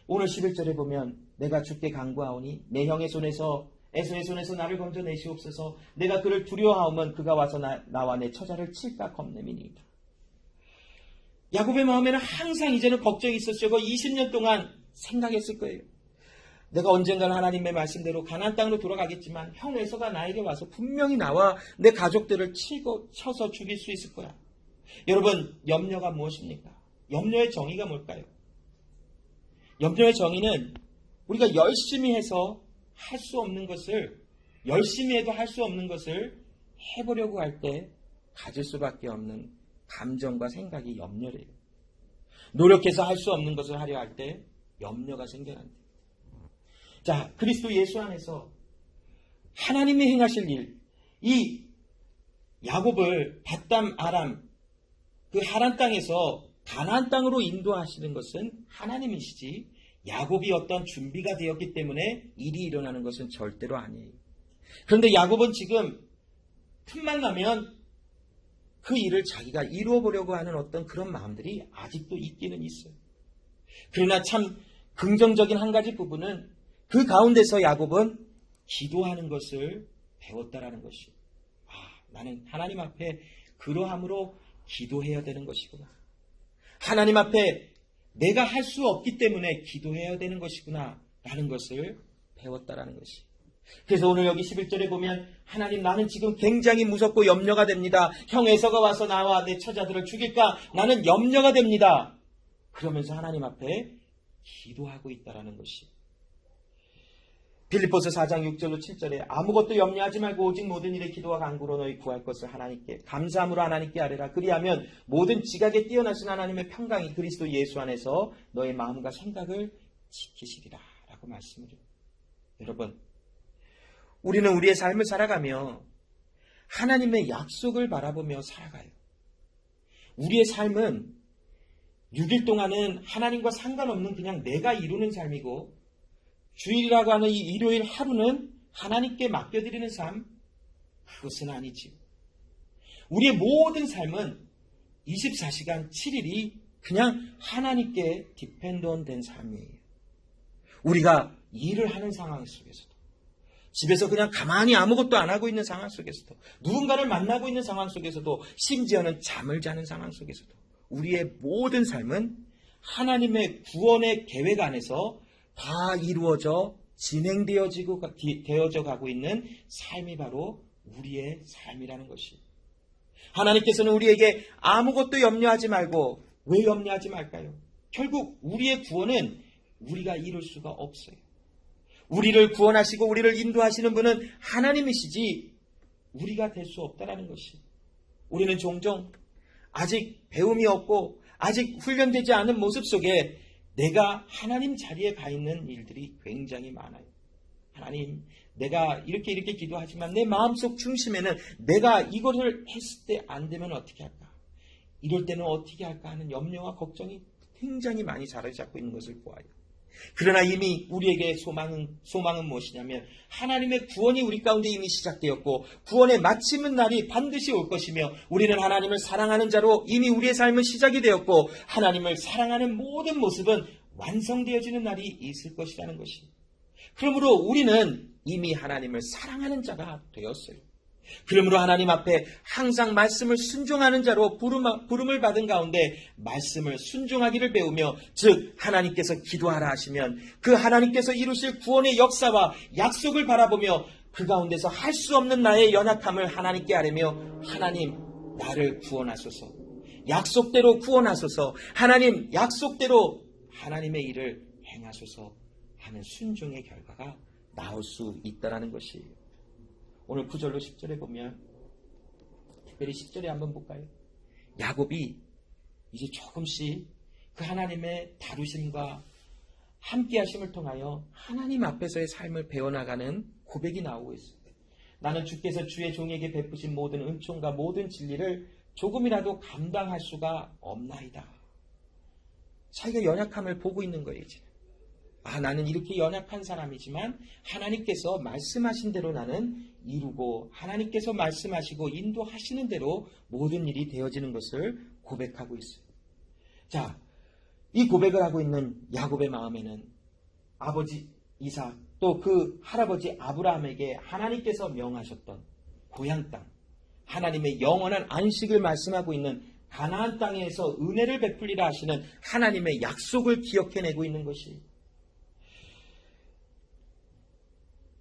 A: 오늘 11절에 보면 내가 주께 간구하오니 내 형의 손에서 에서의 손에서 나를 건져내시옵소서. 내가 그를 두려워하오면 그가 와서 나와 내 처자를 칠까 겁내미니이다. 야곱의 마음에는 항상 이제는 걱정이 있었죠. 20년 동안 생각했을 거예요. 내가 언젠가는 하나님의 말씀대로 가나안 땅으로 돌아가겠지만 형 에서가 나에게 와서 분명히 나와 내 가족들을 쳐서 죽일 수 있을 거야. 여러분, 염려가 무엇입니까? 염려의 정의가 뭘까요? 염려의 정의는 우리가 열심히 해서 할 수 없는 것을, 열심히 해도 할 수 없는 것을 해보려고 할 때 가질 수밖에 없는 감정과 생각이 염려래요. 노력해서 할 수 없는 것을 하려 할 때 염려가 생겨난다. 자, 그리스도 예수 안에서 하나님이 행하실 일, 이 야곱을 바담 아람 그 하란 땅에서 가나안 땅으로 인도하시는 것은 하나님이시지 야곱이 어떤 준비가 되었기 때문에 일이 일어나는 것은 절대로 아니에요. 그런데 야곱은 지금 틈만 나면 그 일을 자기가 이루어 보려고 하는 어떤 그런 마음들이 아직도 있기는 있어요. 그러나 참 긍정적인 한 가지 부분은 그 가운데서 야곱은 기도하는 것을 배웠다라는 것이. 나는 하나님 앞에 그러함으로 기도해야 되는 것이구나. 하나님 앞에 내가 할 수 없기 때문에 기도해야 되는 것이구나 라는 것을 배웠다라는 것이. 그래서 오늘 여기 11절에 보면 하나님, 나는 지금 굉장히 무섭고 염려가 됩니다. 형 에서가 와서 나와 내 처자들을 죽일까? 나는 염려가 됩니다. 그러면서 하나님 앞에 기도하고 있다라는 것이. 빌립보서 4장 6절로 7절에 아무것도 염려하지 말고 오직 모든 일에 기도와 간구로 너희 구할 것을 하나님께 감사함으로 하나님께 아뢰라. 그리하면 모든 지각에 뛰어나신 하나님의 평강이 그리스도 예수 안에서 너의 마음과 생각을 지키시리라 라고 말씀을 해요. 여러분, 우리는 우리의 삶을 살아가며 하나님의 약속을 바라보며 살아가요. 우리의 삶은 6일 동안은 하나님과 상관없는 그냥 내가 이루는 삶이고 주일이라고 하는 이 일요일 하루는 하나님께 맡겨드리는 삶, 그것은 아니지요. 우리의 모든 삶은 24시간 7일이 그냥 하나님께 디펜드온 된 삶이에요. 우리가 일을 하는 상황 속에서도, 집에서 그냥 가만히 아무것도 안 하고 있는 상황 속에서도, 누군가를 만나고 있는 상황 속에서도, 심지어는 잠을 자는 상황 속에서도 우리의 모든 삶은 하나님의 구원의 계획 안에서 다 이루어져 진행되어져 가고 있는 삶이 바로 우리의 삶이라는 것이. 하나님께서는 우리에게 아무것도 염려하지 말고, 왜 염려하지 말까요? 결국 우리의 구원은 우리가 이룰 수가 없어요. 우리를 구원하시고 우리를 인도하시는 분은 하나님이시지 우리가 될 수 없다라는 것이. 우리는 종종 아직 배움이 없고 아직 훈련되지 않은 모습 속에 내가 하나님 자리에 가 있는 일들이 굉장히 많아요. 하나님, 내가 이렇게 기도하지만 내 마음속 중심에는 내가 이것을 했을 때 안 되면 어떻게 할까? 이럴 때는 어떻게 할까 하는 염려와 걱정이 굉장히 많이 자리 잡고 있는 것을 보아요. 그러나 이미 우리에게 소망은 무엇이냐면 하나님의 구원이 우리 가운데 이미 시작되었고 구원의 마침은 날이 반드시 올 것이며 우리는 하나님을 사랑하는 자로 이미 우리의 삶은 시작이 되었고 하나님을 사랑하는 모든 모습은 완성되어지는 날이 있을 것이라는 것이. 그러므로 우리는 이미 하나님을 사랑하는 자가 되었어요. 그러므로 하나님 앞에 항상 말씀을 순종하는 자로 부름을 받은 가운데 말씀을 순종하기를 배우며 즉 하나님께서 기도하라 하시면 그 하나님께서 이루실 구원의 역사와 약속을 바라보며 그 가운데서 할 수 없는 나의 연약함을 하나님께 아뢰며 하나님 나를 구원하소서, 약속대로 구원하소서, 하나님 약속대로 하나님의 일을 행하소서 하는 순종의 결과가 나올 수 있다는 것이에요. 오늘 9절로 10절에 보면 특별히 10절에 한번 볼까요? 야곱이 이제 조금씩 그 하나님의 다루심과 함께하심을 통하여 하나님 앞에서의 삶을 배워나가는 고백이 나오고 있습니다. 나는 주께서 주의 종에게 베푸신 모든 은총과 모든 진리를 조금이라도 감당할 수가 없나이다. 자기가 연약함을 보고 있는 거예요. 이제. 나는 이렇게 연약한 사람이지만 하나님께서 말씀하신 대로 나는 이루고 하나님께서 말씀하시고 인도하시는 대로 모든 일이 되어지는 것을 고백하고 있어요. 자, 이 고백을 하고 있는 야곱의 마음에는 아버지 이삭 또 그 할아버지 아브라함에게 하나님께서 명하셨던 고향 땅, 하나님의 영원한 안식을 말씀하고 있는 가나안 땅에서 은혜를 베풀리라 하시는 하나님의 약속을 기억해내고 있는 것이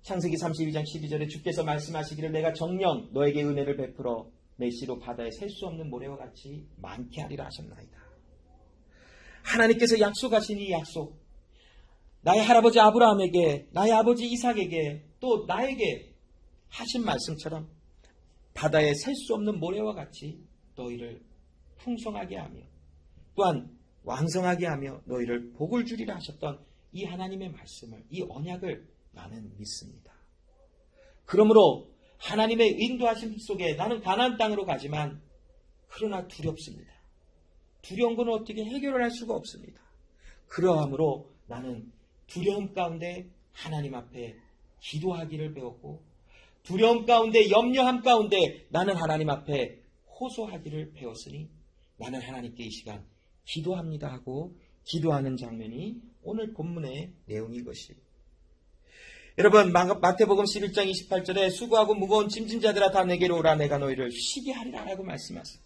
A: 창세기 32장 12절에 주께서 말씀하시기를 내가 정녕 너에게 은혜를 베풀어 내 씨로 바다에 셀 수 없는 모래와 같이 많게 하리라 하셨나이다. 하나님께서 약속하신 이 약속, 나의 할아버지 아브라함에게, 나의 아버지 이삭에게, 또 나에게 하신 말씀처럼 바다에 셀 수 없는 모래와 같이 너희를 풍성하게 하며 또한 왕성하게 하며 너희를 복을 주리라 하셨던 이 하나님의 말씀을, 이 언약을 나는 믿습니다. 그러므로 하나님의 인도하심 속에 나는 가나안 땅으로 가지만 그러나 두렵습니다. 두려운 것은 어떻게 해결을 할 수가 없습니다. 그러함으로 나는 두려움 가운데 하나님 앞에 기도하기를 배웠고 두려움 가운데 염려함 가운데 나는 하나님 앞에 호소하기를 배웠으니 나는 하나님께 이 시간 기도합니다 하고 기도하는 장면이 오늘 본문의 내용인 것이. 여러분 마태복음 11장 28절에 수고하고 무거운 짐진 자들아 다 내게로 오라 내가 너희를 쉬게 하리라 라고 말씀하세요.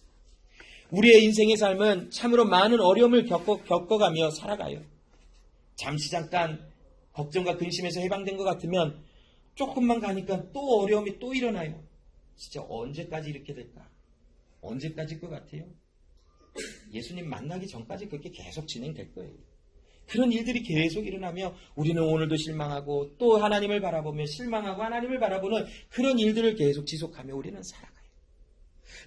A: 우리의 인생의 삶은 참으로 많은 어려움을 겪어가며 살아가요. 잠시 잠깐 걱정과 근심에서 해방된 것 같으면 조금만 가니까 또 어려움이 또 일어나요. 진짜 언제까지 이렇게 될까? 언제까지일 것 같아요? 예수님 만나기 전까지 그렇게 계속 진행될 거예요. 그런 일들이 계속 일어나며 우리는 오늘도 실망하고 또 하나님을 바라보며 실망하고 하나님을 바라보는 그런 일들을 계속 지속하며 우리는 살아가요.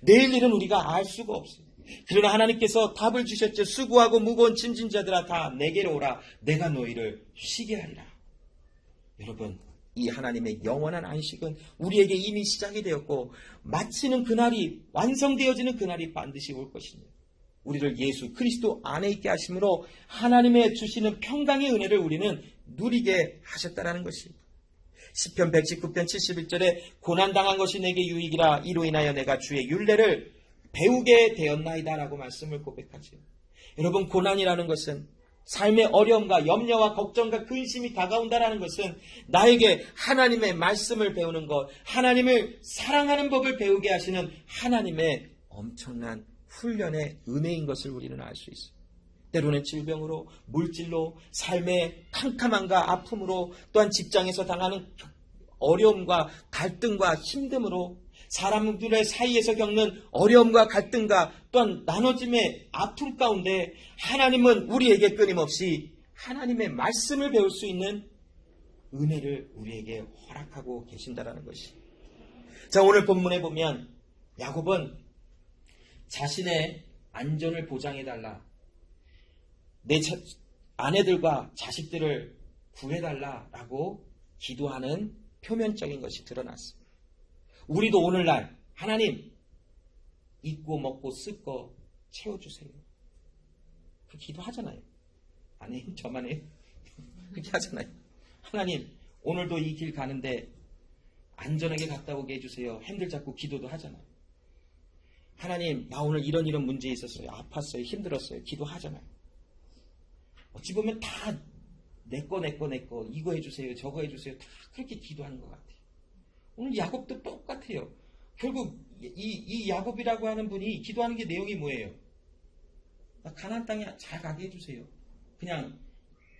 A: 내일 일은 우리가 알 수가 없어요. 그러나 하나님께서 답을 주셨죠. 수고하고 무거운 짐진 자들아 다 내게로 오라 내가 너희를 쉬게 하리라. 여러분 이 하나님의 영원한 안식은 우리에게 이미 시작이 되었고 마치는 그날이 완성되어지는 그날이 반드시 올 것입니다. 우리를 예수 그리스도 안에 있게 하심으로 하나님의 주시는 평강의 은혜를 우리는 누리게 하셨다라는 것입니다. 시편 119편 71절에 고난당한 것이 내게 유익이라 이로 인하여 내가 주의 율례를 배우게 되었나이다 라고 말씀을 고백하죠. 여러분 고난이라는 것은 삶의 어려움과 염려와 걱정과 근심이 다가온다라는 것은 나에게 하나님의 말씀을 배우는 것, 하나님을 사랑하는 법을 배우게 하시는 하나님의 엄청난 훈련의 은혜인 것을 우리는 알 수 있습니다. 때로는 질병으로, 물질로, 삶의 캄캄함과 아픔으로, 또한 직장에서 당하는 어려움과 갈등과 힘듦으로, 사람들의 사이에서 겪는 어려움과 갈등과 또한 나눠짐의 아픔 가운데 하나님은 우리에게 끊임없이 하나님의 말씀을 배울 수 있는 은혜를 우리에게 허락하고 계신다라는 것이. 자, 오늘 본문에 보면 야곱은 자신의 안전을 보장해달라, 내 아내들과 자식들을 구해달라라고 기도하는 표면적인 것이 드러났습니다. 우리도 오늘날 하나님 잊고 먹고 쓸 거 채워주세요. 그 기도하잖아요. 안 해요? 저만 해요? 그렇게 하잖아요. 하나님, 오늘도 이 길 가는데 안전하게 갔다 오게 해주세요. 핸들 잡고 기도도 하잖아요. 하나님, 나 오늘 이런 문제 있었어요. 아팠어요. 힘들었어요. 기도하잖아요. 어찌 보면 다 내 거 이거 해주세요. 저거 해주세요. 다 그렇게 기도하는 것 같아요. 오늘 야곱도 똑같아요. 결국 이 야곱이라고 하는 분이 기도하는 게 내용이 뭐예요? 나 가나안 땅에 잘 가게 해주세요. 그냥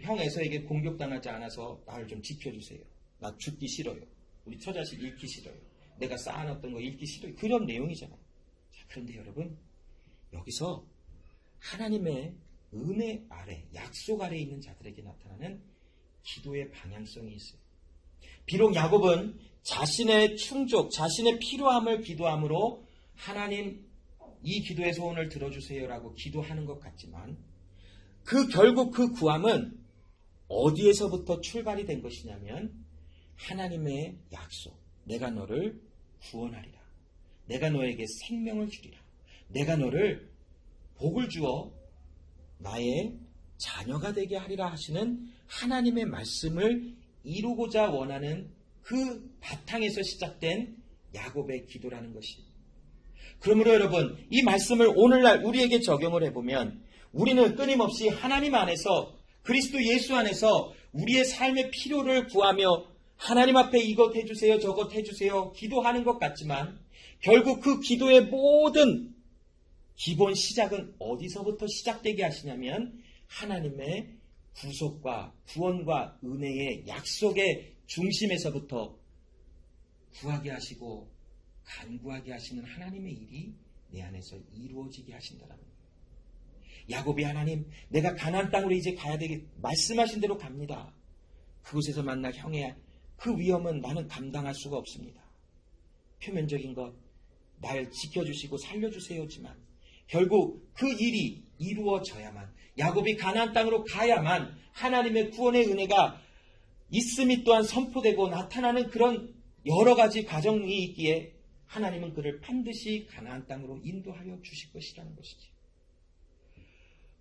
A: 형 에서에게 공격당하지 않아서 나를 좀 지켜주세요. 나 죽기 싫어요. 우리 처자식 잃기 싫어요. 내가 쌓아놨던 거 잃기 싫어요. 그런 내용이잖아요. 자, 그런데 여러분, 여기서 하나님의 은혜 아래, 약속 아래 있는 자들에게 나타나는 기도의 방향성이 있어요. 비록 야곱은 자신의 충족, 자신의 필요함을 기도함으로 하나님 이 기도의 소원을 들어주세요라고 기도하는 것 같지만 결국 그 구함은 어디에서부터 출발이 된 것이냐면 하나님의 약속, 내가 너를 구원하리라. 내가 너에게 생명을 주리라. 내가 너를 복을 주어 나의 자녀가 되게 하리라 하시는 하나님의 말씀을 이루고자 원하는 그 바탕에서 시작된 야곱의 기도라는 것입니다. 그러므로 여러분, 이 말씀을 오늘날 우리에게 적용을 해보면 우리는 끊임없이 하나님 안에서, 그리스도 예수 안에서 우리의 삶의 필요를 구하며 하나님 앞에 이것 해주세요, 저것 해주세요 기도하는 것 같지만 결국 그 기도의 모든 기본 시작은 어디서부터 시작되게 하시냐면 하나님의 구속과 구원과 은혜의 약속의 중심에서부터 구하게 하시고 간구하게 하시는 하나님의 일이 내 안에서 이루어지게 하신다는 거예요. 야곱이 하나님, 내가 가나안 땅으로 이제 가야 되게 말씀하신 대로 갑니다. 그곳에서 만날 형의 그 위험은 나는 감당할 수가 없습니다. 표면적인 것, 날 지켜주시고 살려주세요지만 결국 그 일이 이루어져야만, 야곱이 가나안 땅으로 가야만 하나님의 구원의 은혜가 있음이 또한 선포되고 나타나는 그런 여러 가지 과정이 있기에 하나님은 그를 반드시 가나안 땅으로 인도하여 주실 것이라는 것이지.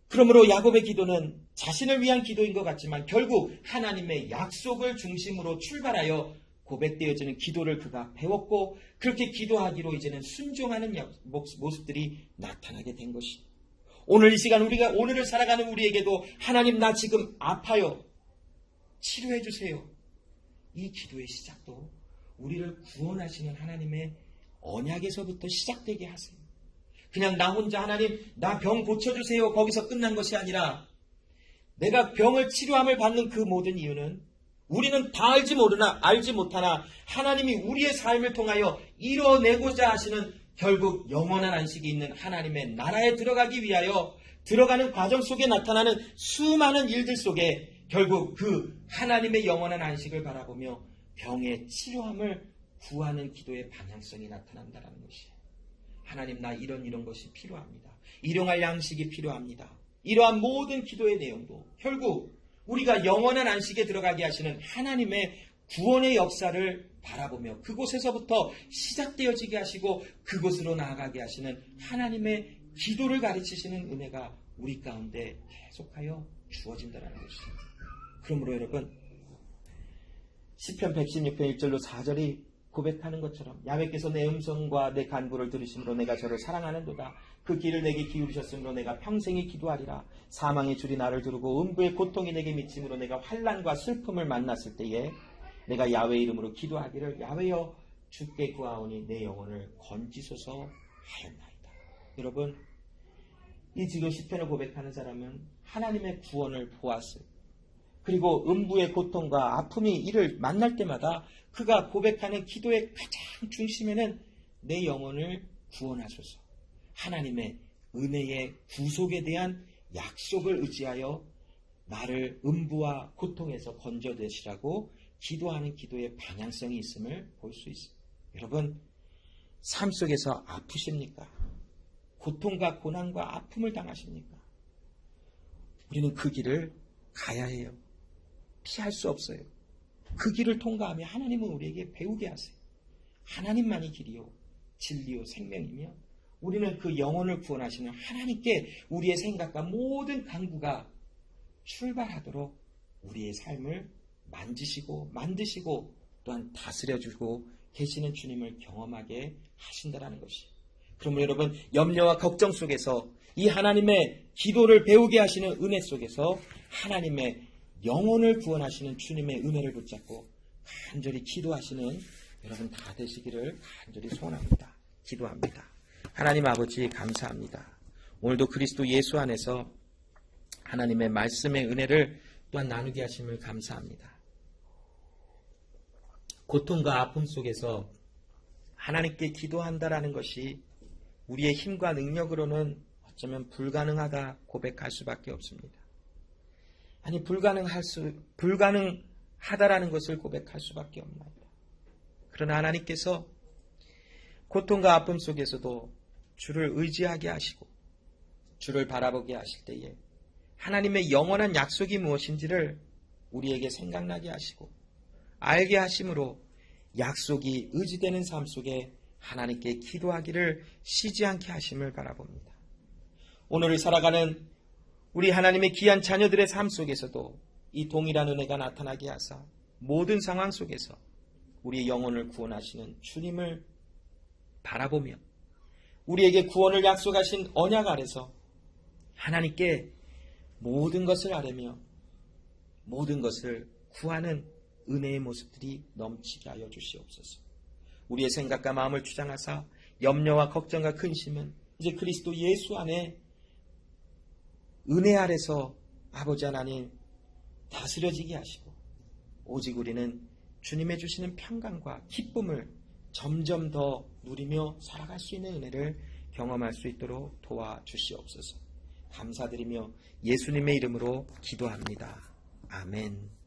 A: 그러므로 야곱의 기도는 자신을 위한 기도인 것 같지만 결국 하나님의 약속을 중심으로 출발하여 고백되어지는 기도를 그가 배웠고 그렇게 기도하기로 이제는 순종하는 모습들이 나타나게 된 것이. 오늘 이 시간 우리가 오늘을 살아가는 우리에게도 하나님, 나 지금 아파요. 치료해 주세요. 이 기도의 시작도 우리를 구원하시는 하나님의 언약에서부터 시작되게 하세요. 그냥 나 혼자 하나님, 나 병 고쳐주세요. 거기서 끝난 것이 아니라 내가 병을 치료함을 받는 그 모든 이유는 우리는 다 알지 못하나 하나님이 우리의 삶을 통하여 이뤄내고자 하시는 결국 영원한 안식이 있는 하나님의 나라에 들어가기 위하여 들어가는 과정 속에 나타나는 수많은 일들 속에 결국 그 하나님의 영원한 안식을 바라보며 병의 치료함을 구하는 기도의 방향성이 나타난다는 것이에요. 하나님, 나 이런 것이 필요합니다. 일용할 양식이 필요합니다. 이러한 모든 기도의 내용도 결국 우리가 영원한 안식에 들어가게 하시는 하나님의 구원의 역사를 바라보며 그곳에서부터 시작되어지게 하시고 그곳으로 나아가게 하시는 하나님의 기도를 가르치시는 은혜가 우리 가운데 계속하여 주어진다는 것입니다. 그러므로 여러분, 시편 116편 1절로 4절이 고백하는 것처럼 야훼께서 내 음성과 내 간구를 들으심으로 내가 저를 사랑하는도다. 그 길을 내게 기울이셨으므로 내가 평생이 기도하리라. 사망의 줄이 나를 두르고 음부의 고통이 내게 미침으로 내가 환난과 슬픔을 만났을 때에 내가 야훼 이름으로 기도하기를 야훼여 주께 구하오니 내 영혼을 건지소서 하였나이다. 여러분, 이 지금 시편을 고백하는 사람은 하나님의 구원을 보았어요. 그리고 음부의 고통과 아픔이 이를 만날 때마다 그가 고백하는 기도의 가장 중심에는 내 영혼을 구원하소서, 하나님의 은혜의 구속에 대한 약속을 의지하여 나를 음부와 고통에서 건져내시라고 기도하는 기도의 방향성이 있음을 볼 수 있습니다. 여러분, 삶 속에서 아프십니까? 고통과 고난과 아픔을 당하십니까? 우리는 그 길을 가야 해요. 피할 수 없어요. 그 길을 통과하며 하나님은 우리에게 배우게 하세요. 하나님만이 길이요 진리요 생명이며 우리는 그 영혼을 구원하시는 하나님께 우리의 생각과 모든 강구가 출발하도록 우리의 삶을 만지시고 만드시고 또한 다스려주고 계시는 주님을 경험하게 하신다라는 것이. 그러므로 여러분, 염려와 걱정 속에서 이 하나님의 기도를 배우게 하시는 은혜 속에서 하나님의 영혼을 구원하시는 주님의 은혜를 붙잡고 간절히 기도하시는 여러분 다 되시기를 간절히 소원합니다. 기도합니다. 하나님 아버지 감사합니다. 오늘도 그리스도 예수 안에서 하나님의 말씀의 은혜를 또한 나누게 하심을 감사합니다. 고통과 아픔 속에서 하나님께 기도한다라는 것이 우리의 힘과 능력으로는 어쩌면 불가능하다 고백할 수밖에 없습니다. 아니 불가능하다라는 것을 고백할 수밖에 없나이다. 그러나 하나님께서 고통과 아픔 속에서도 주를 의지하게 하시고 주를 바라보게 하실 때에 하나님의 영원한 약속이 무엇인지를 우리에게 생각나게 하시고 알게 하심으로 약속이 의지되는 삶 속에 하나님께 기도하기를 쉬지 않게 하심을 바라봅니다. 오늘을 살아가는 우리 하나님의 귀한 자녀들의 삶 속에서도 이 동일한 은혜가 나타나게 하사 모든 상황 속에서 우리의 영혼을 구원하시는 주님을 바라보며 우리에게 구원을 약속하신 언약 아래서 하나님께 모든 것을 아뢰며 모든 것을 구하는 은혜의 모습들이 넘치게 하여 주시옵소서. 우리의 생각과 마음을 주장하사 염려와 걱정과 근심은 이제 그리스도 예수 안에 은혜 아래서 아버지 하나님 다스려지게 하시고 오직 우리는 주님의 주시는 평강과 기쁨을 점점 더 누리며 살아갈 수 있는 은혜를 경험할 수 있도록 도와주시옵소서. 감사드리며 예수님의 이름으로 기도합니다. 아멘.